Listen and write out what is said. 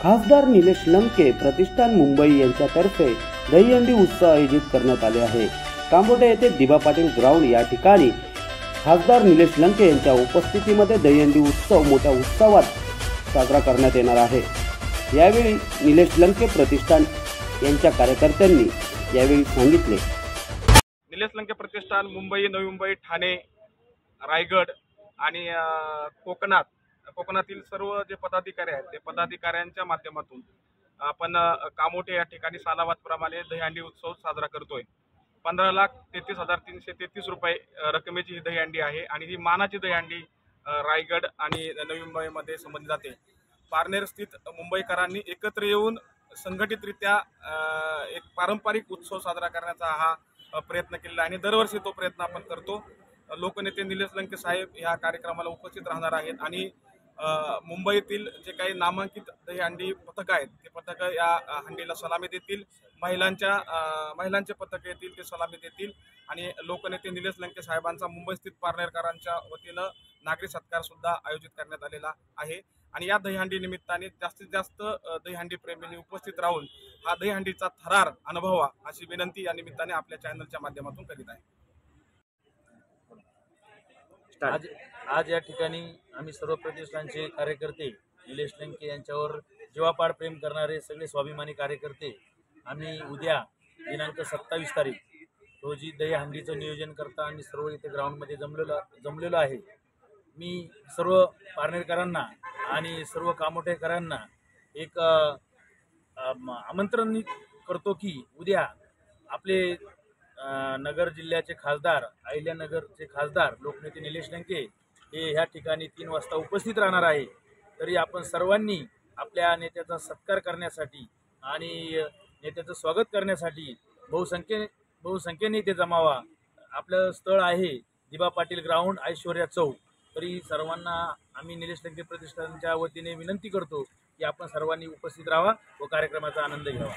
खासदार निलेश लंके प्रतिष्ठान मुंबई यांच्यातर्फे दहीहंडी उत्सव आयोजित करण्यात आले आहे। कांबोटे येथे दिबा पाटील ग्राउंड या ठिकाणी खासदार निलेश लंके यांच्या उपस्थितीमध्ये दहीहंडी उत्सव मोठ्या उत्सवात साजरा करण्यात येणार आहे। यावेळी निलेश लंके प्रतिष्ठान यांच्या कार्यकर्त्यांनी यावेळी सांगितले। निलेश लंके प्रतिष्ठान मुंबई, नवी मुंबई, ठाणे, रायगड आणि कोकणातील सर्व जे पदाधिकारी आहेत ते पदाधिकाऱ्यांच्या माध्यमातून आपण कामोठे या ठिकाणी सालाबादप्रमाणे दहीहंडी उत्सव साजरा करतोय। 15,33,333 रुपये रकमेची ही दहीहंडी आहे आणि ही मानाची दहीहंडी रायगड आणि नवी मुंबईमध्ये संबंधित जाते। पारनेर स्थित मुंबईकरांनी एकत्र येऊन संघटितरित्या एक पारंपरिक उत्सव साजरा करण्याचा हा प्रयत्न केलेला आहे आणि दरवर्षी तो प्रयत्न आपण करतो। लोकनेते निलेश लंके साहेब या कार्यक्रमाला उपस्थित राहणार आहेत आणि मुंबईतील जे काही नामांकित दहीहंडी पथक आहेत ते पथक या हंडीला सलामी देतील। महिलांचे पथक येतील ते सलामी देतील आणि लोकनेते निलेश लंके साहेबांचा मुंबई स्थित पारनेरकरांच्या वतीनं नागरी सत्कार सुद्धा आयोजित करण्यात आलेला आहे आणि या दहीहंडी निमित्ताने जास्तीत जास्त दहीहंडी प्रेमींनी उपस्थित राहून हा दहीहंडीचा थरार अनुभवा अशी विनंती या निमित्ताने आपल्या चॅनलच्या माध्यमातून करीत आहे। आज या ठिकाणी आम्ही सर्व प्रतिष्ठानचे कार्यकर्ते निलेश लंके यांच्यावर जीवापाड प्रेम करणारे सगळे स्वाभिमानी कार्यकर्ते आम्ही उद्या दिनांक 27 तारीख रोजी दहीहंडीचं नियोजन करता आणि सर्व इथे ग्राउंडमध्ये जमलेलो आहे। मी सर्व पारनेरकरांना आणि सर्व कामोठेकरांना एक आमंत्रण करतो की उद्या आपले नगर जिल्ह्याचे खासदार, अहिल्यानगरचे खासदार लोकनेते निलेश लंके हे ह्या ठिकाणी 3 वाजता उपस्थित राहणार आहे। तरी आपण सर्वांनी आपल्या नेत्याचा सत्कार करण्यासाठी आणि नेत्याचं स्वागत करण्यासाठी बहुसंख्येने इथे जमावा। आपलं स्थळ आहे दिबा पाटील ग्राउंड, ऐश्वर्या चौक। तरी सर्वांना आम्ही निलेश लंके प्रतिष्ठानच्या वतीने विनंती करतो की आपण सर्वांनी उपस्थित राहावा व कार्यक्रमाचा आनंद घ्यावा।